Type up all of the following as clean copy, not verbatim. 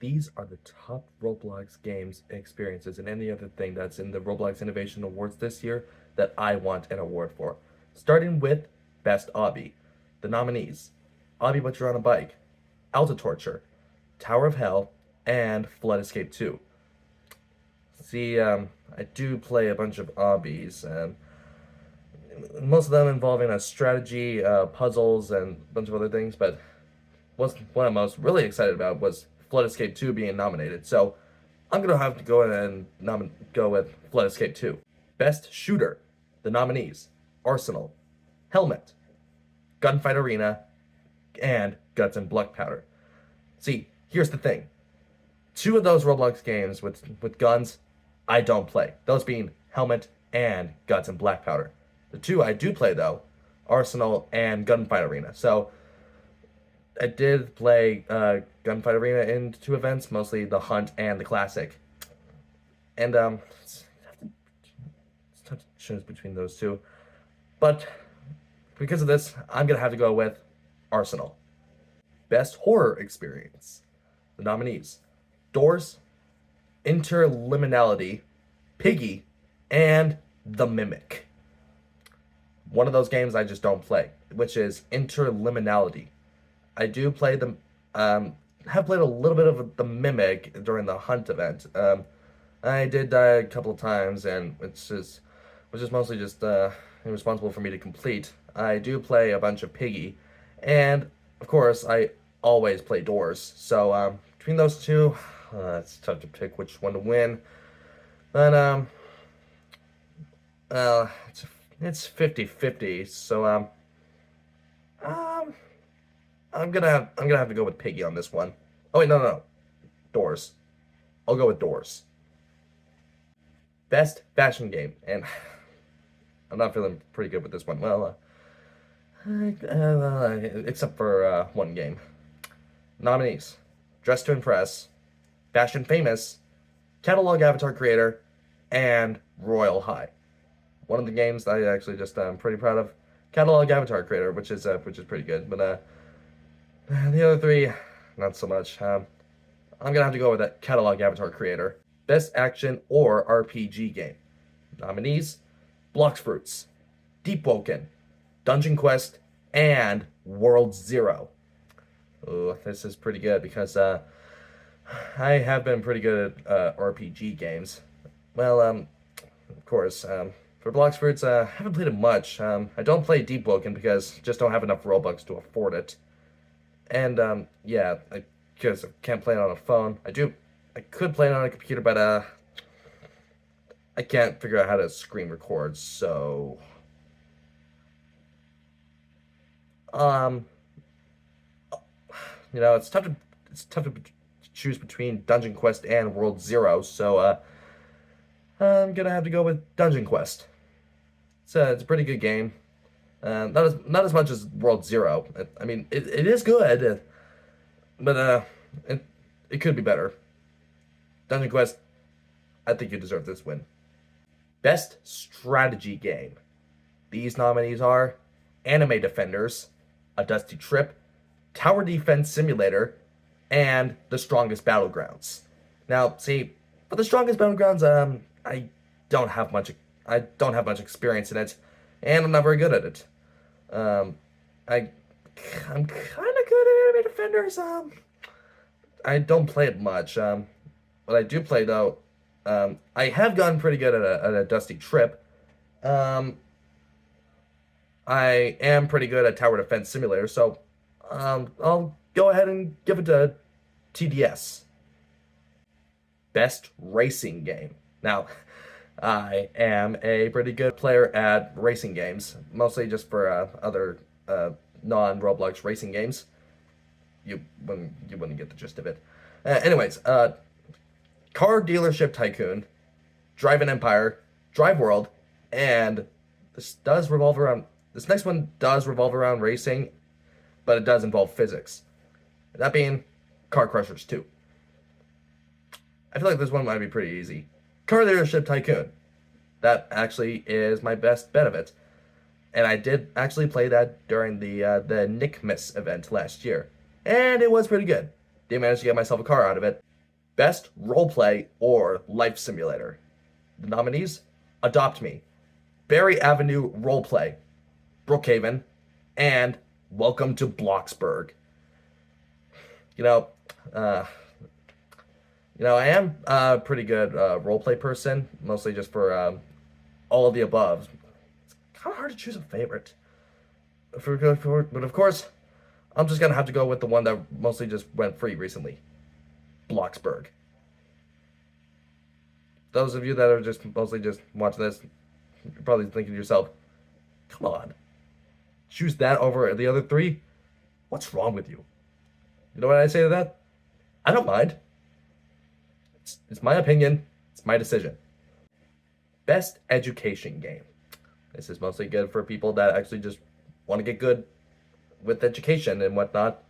These are the top Roblox games experiences and any other thing that's in the Roblox Innovation Awards this year that I want an award for. Starting with Best Obby. The nominees: Obby But You're on a Bike, Alta Torture, Tower of Hell, and Flood Escape 2. See, I do play a bunch of obbies, and most of them involving a strategy, puzzles, and a bunch of other things, but what I'm most really excited about was Flood Escape 2 being nominated. So I'm gonna have to go ahead and go with Flood Escape 2. Best Shooter. The nominees: Arsenal, Helmet, Gunfight Arena, and Guts and Blood Powder. See, here's the thing. Two of those Roblox games with guns, I don't play. Those being Helmet and Guts and Black Powder. The two I do play, though, Arsenal and Gunfight Arena. So I did play Gunfight Arena in two events, mostly the Hunt and the Classic. And it's tough to choose between those two. But because of this, I'm going to have to go with Arsenal. Best Horror Experience. The nominees: Doors, Interliminality, Piggy, and The Mimic. One of those games I just don't play, which is Interliminality. I do play have played a little bit of The Mimic during the Hunt event. I did die a couple of times, and which is mostly just irresponsible for me to complete. I do play a bunch of Piggy, and of course I always play Doors. So between those two, it's tough to pick which one to win. But it's 50-50. So I'm gonna have to go with Piggy on this one. Oh wait, no. Doors. I'll go with Doors. Best Fashion Game, and I'm not feeling pretty good with this one. Well, except for one game. Nominees: Dress to Impress, Fashion Famous, Catalog Avatar Creator, and Royal High. One of the games that I actually just pretty proud of, Catalog Avatar Creator, which is pretty good. But the other three, not so much. I'm gonna have to go with that Catalog Avatar Creator. Best Action or RPG Game. Nominees: Blox Fruits, Deep Woken, Dungeon Quest, and World Zero. Oh, this is pretty good because I have been pretty good at RPG games. Well, of course, for Blox Fruits, I haven't played it much. I don't play Deep Woken because I just don't have enough Robux to afford it. And yeah, I just can't play it on a phone. I could play it on a computer, but I can't figure out how to screen record. So it's tough to choose between Dungeon Quest and World Zero. So I'm gonna have to go with Dungeon Quest. It's a pretty good game. Not as much as World Zero. It is good, but it could be better. Dungeon Quest, I think you deserve this win. Best Strategy Game. These nominees are Anime Defenders, A Dusty Trip, Tower Defense Simulator, and The Strongest Battlegrounds. Now, see, for The Strongest Battlegrounds, I don't have much experience in it, and I'm not very good at it. I'm kind of good at Anime Defenders. I don't play it much. What I do play though, I have gotten pretty good at a Dusty Trip. I am pretty good at Tower Defense Simulator, so I'll go ahead and give it to TDS. Best Racing Game. Now, I am a pretty good player at racing games, mostly just for other non-Roblox racing games. You wouldn't get the gist of it. Anyways, Car Dealership Tycoon, Drive an Empire, Drive World, and this next one does revolve around racing, but it does involve physics. That being Car Crushers 2. I feel like this one might be pretty easy. Car Dealership Tycoon. That actually is my best bet of it. And I did actually play that during the Nickmas event last year. And it was pretty good. Didn't manage to get myself a car out of it. Best Roleplay or Life Simulator. The nominees: Adopt Me, Berry Avenue Roleplay, Brookhaven, and Welcome to Bloxburg. You know, uh, I am a pretty good roleplay person, mostly just for all of the above. It's kind of hard to choose a favorite. But of course, I'm just gonna have to go with the one that mostly just went free recently, Bloxburg. Those of you that are just mostly just watching this, you're probably thinking to yourself, "Come on, choose that over the other three? What's wrong with you?" You know what I say to that? I don't mind. It's my opinion. It's my decision. Best education game. This is mostly good for people that actually just want to get good with education and whatnot.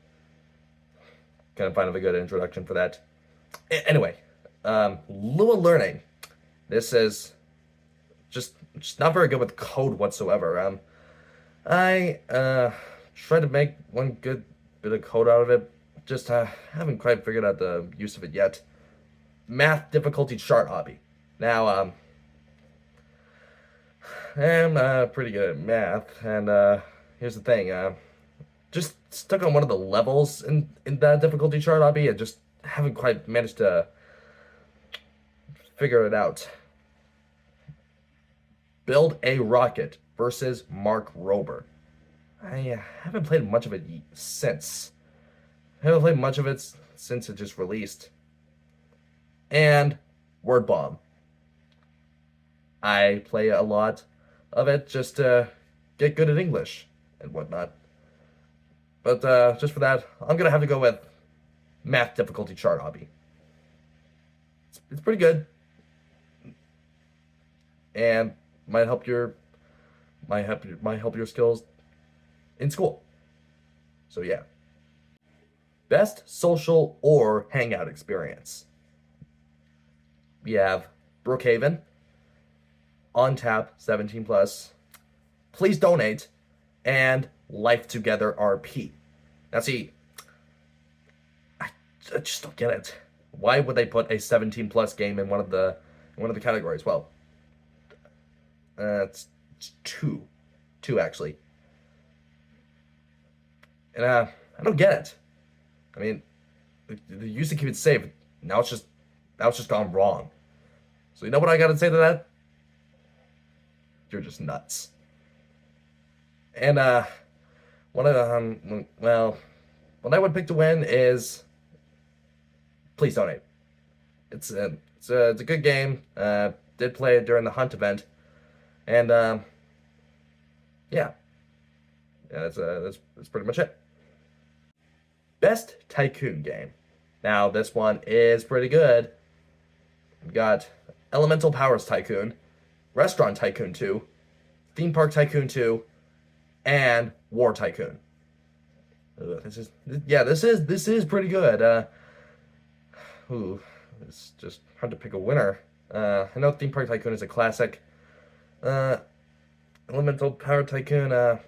Kind of find a good introduction for that. Anyway, Lua Learning. This is just not very good with code whatsoever. I tried to make one good bit of code out of it. Just haven't quite figured out the use of it yet. Math difficulty chart hobby. Now, I'm pretty good at math, and here's the thing. Just stuck on one of the levels in that difficulty chart hobby, and just haven't quite managed to figure it out. Build a Rocket versus Mark Rober. I haven't played much of it since. I haven't played much of it since it just released. And Word Bomb. I play a lot of it just to get good at English and whatnot. But just for that, I'm gonna have to go with Math difficulty chart hobby. It's pretty good, and might help your skills in school. So yeah. Best social or hangout experience. We have Brookhaven, On Tap 17 plus, Please Donate, and Life Together RP. Now see, I just don't get it. Why would they put a 17 plus game in one of the categories? Well, it's two actually, and I don't get it. I mean, they used to keep it safe. Now it's just gone wrong. So you know what I gotta say to that? You're just nuts. And what I would pick to win is Please Donate. It's a good game. Did play it during the Hunt event, and yeah, that's pretty much it. Best Tycoon game. Now this one is pretty good. We've got Elemental Powers Tycoon, Restaurant Tycoon 2, Theme Park Tycoon 2, and War Tycoon. This is pretty good. It's just hard to pick a winner. I know Theme Park Tycoon is a classic. Elemental Power Tycoon, I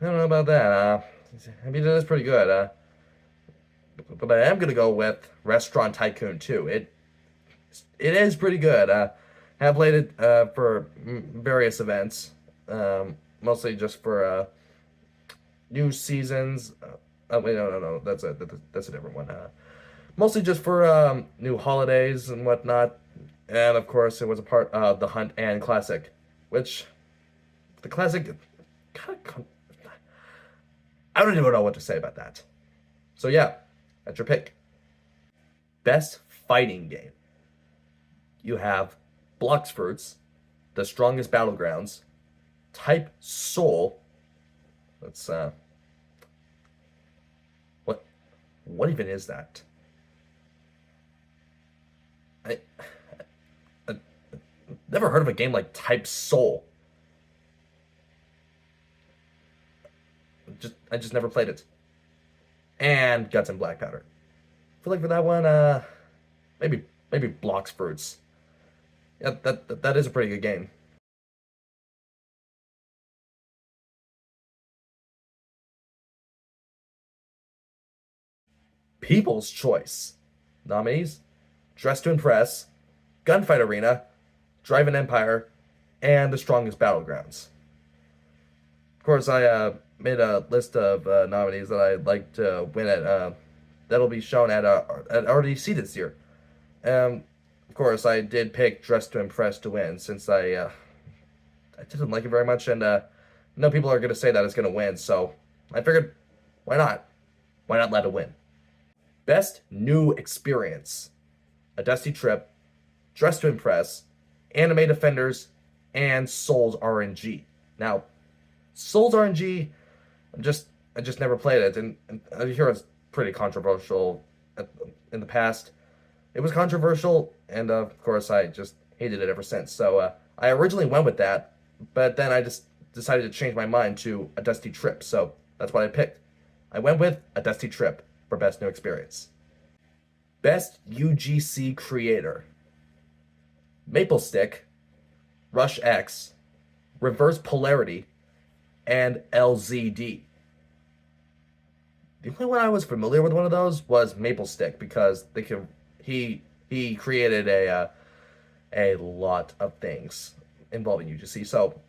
don't know about that. I mean, it is pretty good. But I am gonna go with Restaurant Tycoon 2. It is pretty good. I have played it for various events, mostly just for new seasons. Wait, no, that's a different one. Mostly just for new holidays and whatnot, and of course it was a part of the Hunt and Classic, which the Classic kind of. I don't even know what to say about that. So yeah, that's your pick. Best fighting game. You have Bloxfruits, The Strongest Battlegrounds, Type Soul. That's what even is that? I never heard of a game like Type Soul. I just never played it. And Guts and Black Powder. I feel like for that one, maybe Blocks Fruits. Yeah, that is a pretty good game. People's Choice. Nominees: Dress to Impress, Gunfight Arena, Drive an Empire, and The Strongest Battlegrounds. Of course, I made a list of nominees that I'd like to win at. That'll be shown at RDC this year. Of course, I did pick Dress to Impress to win since I didn't like it very much, and no people are gonna say that it's gonna win. So I figured, why not? Why not let it win? Best New Experience: A Dusty Trip, Dress to Impress, Anime Defenders, and Souls RNG. Now, Souls RNG, I just never played it, and I hear it's pretty controversial in the past. It was controversial, and of course I just hated it ever since. So I originally went with that, but then I just decided to change my mind to A Dusty Trip, so that's what I picked. I went with A Dusty Trip for Best New Experience. Best UGC Creator: Maple Stick, Rush X, Reverse Polarity, and LZD. The only one I was familiar with one of those was Maple Stick because he created a lot of things involving UGC, so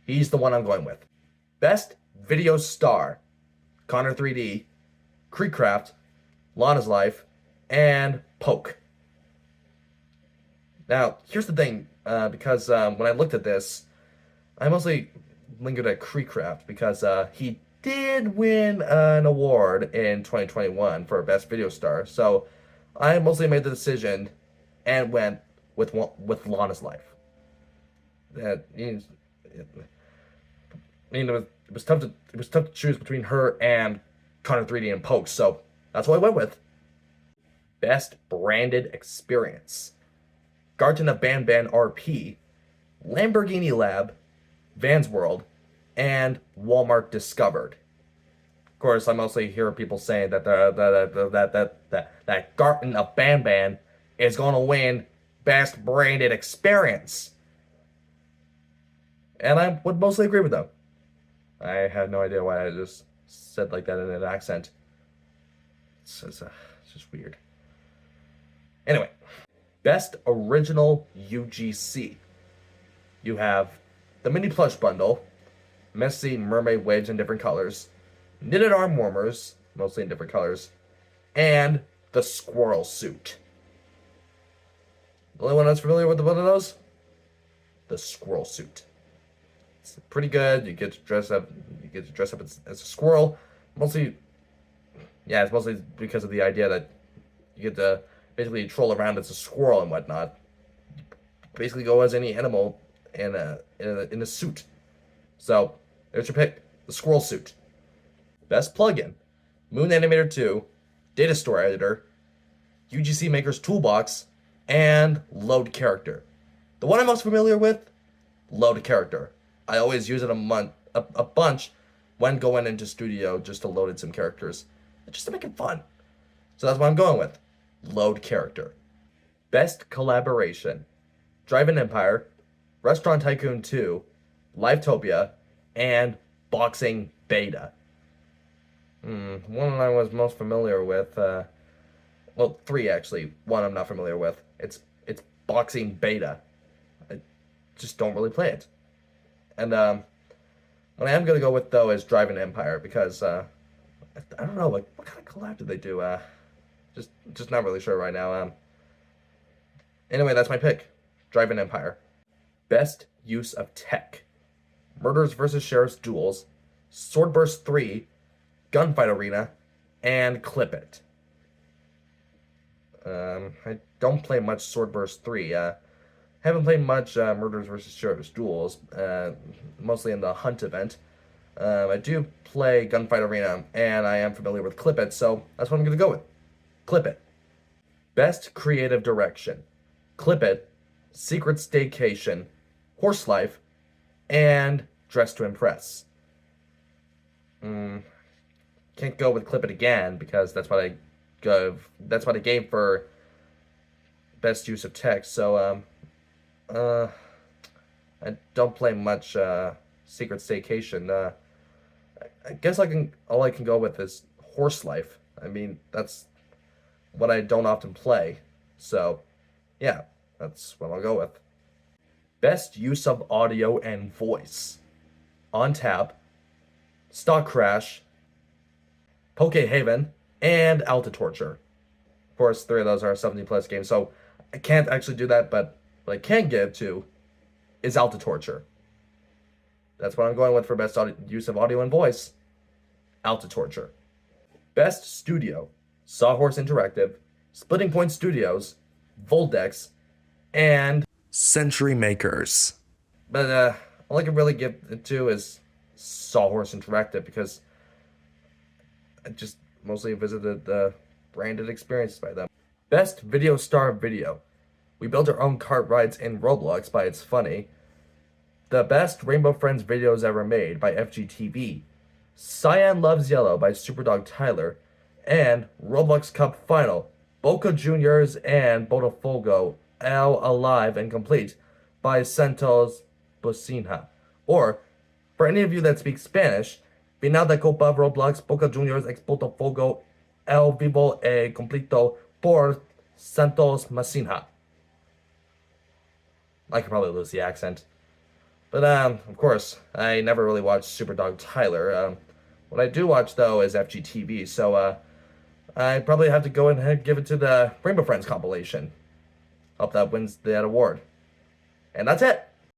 he's the one I'm going with. Best Video Star: Connor 3D, Creekcraft, Lana's Life, and Poke. Now, here's the thing, because when I looked at this, I mostly lingered at Creekcraft because he did win an award in 2021 for Best Video Star, so I mostly made the decision and went with Lana's Life. That it was tough to choose between her and Connor 3D and Poke, so that's what I went with. Best Branded Experience: Garten of Ban RP, Lamborghini Lab, Vans World, and Walmart Discovered. Of course, I mostly hear people saying that that Garten of Ban is going to win Best Branded Experience, and I would mostly agree with them. I have no idea why I just said like that in an accent. It's just weird. Anyway, Best Original UGC. You have the Mini Plush Bundle, Messy Mermaid Waves in different colors, Knitted Arm Warmers, mostly in different colors, and the Squirrel Suit. The only one that's familiar with one of those? The Squirrel Suit. It's pretty good. You get to dress up. As a squirrel. Mostly, yeah, it's mostly because of the idea that you get to basically troll around as a squirrel and whatnot. Basically, go as any animal in a suit. So there's your pick: the Squirrel Suit. Best Plugin: Moon Animator 2, Data Store Editor, UGC Maker's Toolbox, and Load Character. The one I'm most familiar with, Load Character. I always use it a bunch when going into studio just to load in some characters, just to make it fun. So that's what I'm going with, Load Character. Best Collaboration: Drive an Empire, Restaurant Tycoon 2, Livetopia, and Boxing Beta. One I was most familiar with, well, three actually. One I'm not familiar with. It's Boxing Beta. I just don't really play it. And what I am gonna go with though is Drive an Empire because I don't know what kind of collab did they do. Just not really sure right now. Anyway, that's my pick. Drive an Empire. Best Use of Tech: Murders vs. Sheriff's Duels, Swordburst 3, Gunfight Arena, and Clip It. I don't play much Swordburst 3. Haven't played much Murders vs. Sheriff's Duels, mostly in the Hunt event. I do play Gunfight Arena, and I am familiar with Clip It, so that's what I'm going to go with. Clip It. Best Creative Direction: Clip It, Secret Staycation, Horse Life, and Dress to Impress. Can't go with Clip It again because that's what I gave for Best Use of Tech. So I don't play much Secret Staycation. I guess all I can go with is Horse Life. I mean, that's what I don't often play. So, yeah, that's what I'll go with. Best use of audio and voice. On Tap, Stock Crash, Poke Haven, and Alta Torture. Of course, 3 of those are 70 plus games, so I can't actually do that, but what I can give to is Alta Torture. That's what I'm going with for best use of audio and voice. Alta Torture. Best Studio. Sawhorse Interactive, Splitting Point Studios, Voldex, and Century Makers. But all I can really give it to is Sawhorse Interactive because I just mostly visited the branded experiences by them. Best Video Star Video. We built our own kart rides in Roblox by It's Funny. The Best Rainbow Friends Videos Ever Made by FGTV. Cyan Loves Yellow by Superdog Tyler. And Roblox Cup Final, Boca Juniors and Botafogo, El Alive and Complete by Santos Bocina. Or, for any of you that speak Spanish, Final de Copa Roblox Boca Juniors ex Botafogo El Vivo e Completo por Santos Bocina. I could probably lose the accent. But, of course, I never really watched Superdog Tyler. What I do watch, though, is FGTV, so, I probably have to go ahead and give it to the Rainbow Friends compilation. Hope that wins that award. And that's it.